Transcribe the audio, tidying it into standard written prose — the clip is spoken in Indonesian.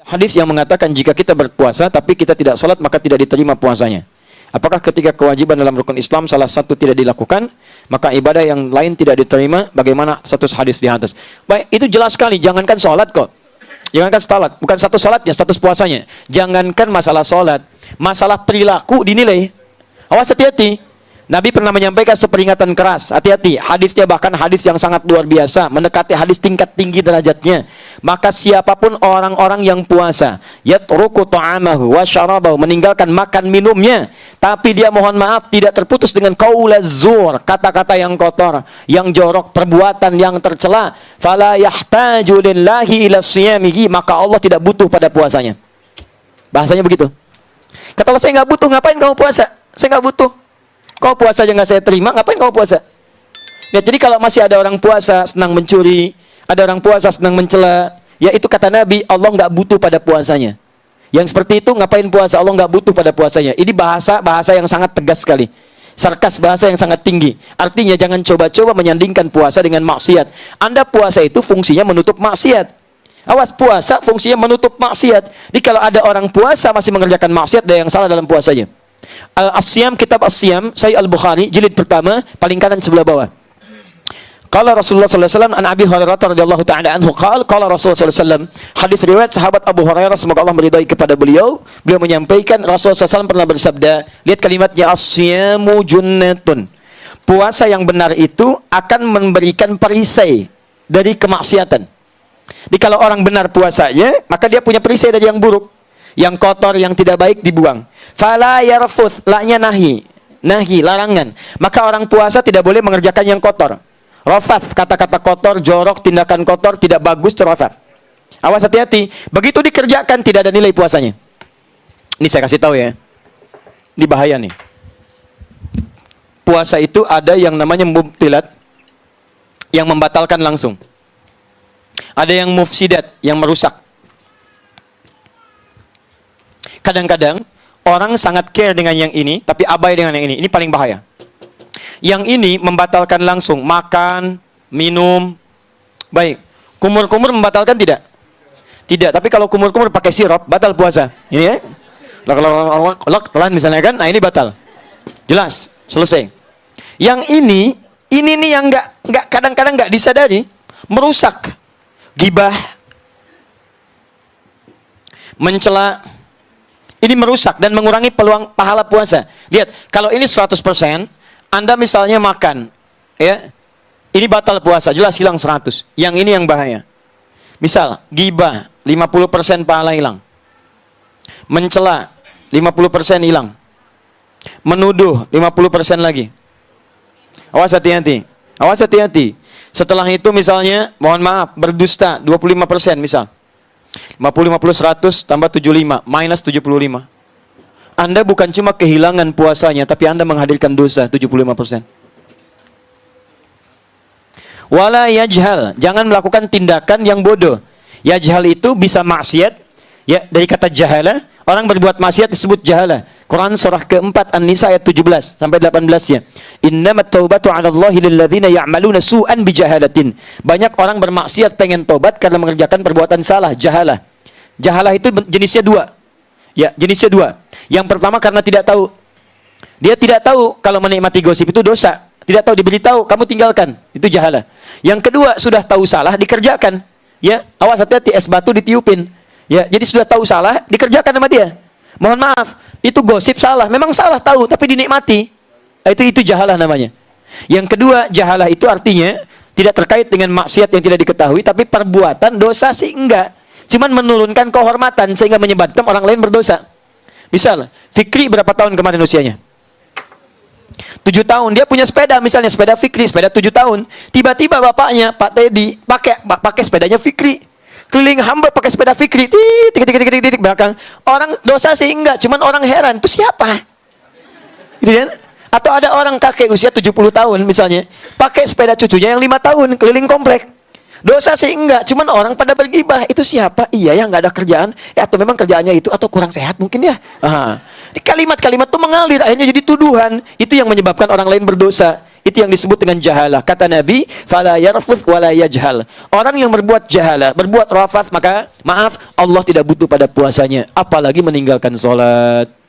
Hadis yang mengatakan jika kita berpuasa tapi kita tidak salat maka tidak diterima puasanya. Apakah ketika kewajiban dalam rukun Islam salah satu tidak dilakukan, maka ibadah yang lain tidak diterima? Bagaimana status hadis di atas? Baik, itu jelas sekali. Jangankan salat kok. Jangankan salat, bukan status salatnya, status puasanya. Jangankan masalah salat, masalah perilaku dinilai. Awas, hati-hati. Nabi pernah menyampaikan satu peringatan keras. Hati-hati, hadisnya bahkan hadis yang sangat luar biasa, mendekati hadis tingkat tinggi derajatnya. Maka siapapun orang-orang yang puasa, yatruku ta'amahu wa syarabahu, meninggalkan makan minumnya, tapi dia mohon maaf tidak terputus dengan qaulaz zur, kata-kata yang kotor, yang jorok, perbuatan yang tercela, fala yahtaju lillahi ila siyamihi, maka Allah tidak butuh pada puasanya. Bahasanya begitu. Kata Allah, saya nggak butuh, ngapain kamu puasa? Saya nggak butuh. Kau puasa aja nggak saya terima, ngapain kau puasa? Ya, jadi kalau masih ada orang puasa senang mencuri, ada orang puasa senang mencela, ya itu kata Nabi, Allah nggak butuh pada puasanya. Yang seperti itu ngapain puasa? Allah nggak butuh pada puasanya. Ini bahasa yang sangat tegas sekali. Sarkas, bahasa yang sangat tinggi. Artinya jangan coba-coba menyandingkan puasa dengan maksiat. Anda puasa itu fungsinya menutup maksiat. Awas, puasa fungsinya menutup maksiat. Jadi kalau ada orang puasa masih mengerjakan maksiat, ada yang salah dalam puasanya. Al-Asyam, kitab Asyam, Sahih Al-Bukhari, jilid pertama, paling kanan sebelah bawah. Qala Rasulullah sallallahu alaihi wasallam an Abi Hurairah radhiyallahu ta'ala anhu qala Rasulullah sallallahu alaihi wasallam, hadis riwayat sahabat Abu Hurairah semoga Allah meridai kepada beliau menyampaikan Rasulullah SAW pernah bersabda, lihat kalimatnya, asyamu junnatun, puasa yang benar itu akan memberikan perisai dari kemaksiatan. Jadi kalau orang benar puasanya, maka dia punya perisai dari yang buruk, yang kotor, yang tidak baik dibuang. Fala yarfuth, la-nya nahi, larangan. Maka orang puasa tidak boleh mengerjakan yang kotor. Rafath, kata-kata kotor, jorok, tindakan kotor, tidak bagus, rafath. Awas, hati-hati. Begitu dikerjakan tidak ada nilai puasanya. Ini saya kasih tahu ya. Ini bahaya nih. Puasa itu ada yang namanya mubtilat, yang membatalkan langsung. Ada yang mufsidat, yang merusak. Kadang-kadang orang sangat care dengan yang ini, tapi abai dengan yang ini. Ini paling bahaya. Yang ini membatalkan langsung, makan, minum. Baik, kumur-kumur membatalkan tidak? Tidak, tapi kalau kumur-kumur pakai sirup, batal puasa. Ini ya. Telan misalnya kan, nah ini batal. Jelas, selesai. Yang ini nih yang nggak kadang-kadang nggak disadari, merusak. Gibah, mencela, ini merusak dan mengurangi peluang pahala puasa. Lihat, kalau ini 100%, Anda misalnya makan, ya, ini batal puasa, jelas hilang 100. Yang ini yang bahaya. Misal, gibah, 50% pahala hilang. Mencela, 50% hilang. Menuduh, 50% lagi. Awas, hati-hati. Awas, hati-hati. Setelah itu misalnya, mohon maaf, berdusta, 25% misal. 50, 100, tambah 75, minus 75. Anda bukan cuma kehilangan puasanya, tapi Anda menghadirkan dosa 75%. Wala yajhal, jangan melakukan tindakan yang bodoh. Yajhal itu bisa maksiat, ya, dari kata jahala, orang berbuat maksiat disebut jahala. Quran surah keempat An-Nisa ayat 17 sampai 18-nya. Innamat taubatu 'ala Allahi lilladzina ya'maluna su'an bijahalatin. Banyak orang bermaksiat pengen tobat karena mengerjakan perbuatan salah, jahalah. Jahalah itu jenisnya dua. Ya, jenisnya dua. Yang pertama karena tidak tahu. Dia tidak tahu kalau menikmati gosip itu dosa. Tidak tahu, diberitahu, kamu tinggalkan. Itu jahalah. Yang kedua, sudah tahu salah, dikerjakan. Ya, awas, hati-hati, es batu ditiupin. Ya, jadi sudah tahu salah, dikerjakan sama dia. Mohon maaf, itu gosip salah. Memang salah tahu, tapi dinikmati. Itu jahalah namanya. Yang kedua, jahalah itu artinya tidak terkait dengan maksiat yang tidak diketahui, tapi perbuatan dosa sih enggak. Cuman menurunkan kehormatan sehingga menyebabkan orang lain berdosa. Misal, Fikri berapa tahun kemarin usianya? 7 tahun. Dia punya sepeda, misalnya sepeda Fikri, sepeda 7 tahun. Tiba-tiba bapaknya, Pak Teddy, pakai sepedanya Fikri. Keliling hamba pakai sepeda Fikri, titik belakang. Orang dosa sih enggak, cuman orang heran, itu siapa? Gitu kan? Atau ada orang kakek usia 70 tahun misalnya, pakai sepeda cucunya yang 5 tahun keliling komplek. Dosa sih enggak, cuman orang pada bergibah, itu siapa? Iya ya, nggak ada kerjaan, ya, atau memang kerjaannya itu, atau kurang sehat mungkin ya. Kalimat-kalimat itu mengalir, akhirnya jadi tuduhan. Itu yang menyebabkan orang lain berdosa. Itu yang disebut dengan jahalah. Kata Nabi, fala yarfuth wala yajhal. Orang yang berbuat jahalah, berbuat rafath, maka maaf, Allah tidak butuh pada puasanya, apalagi meninggalkan sholat.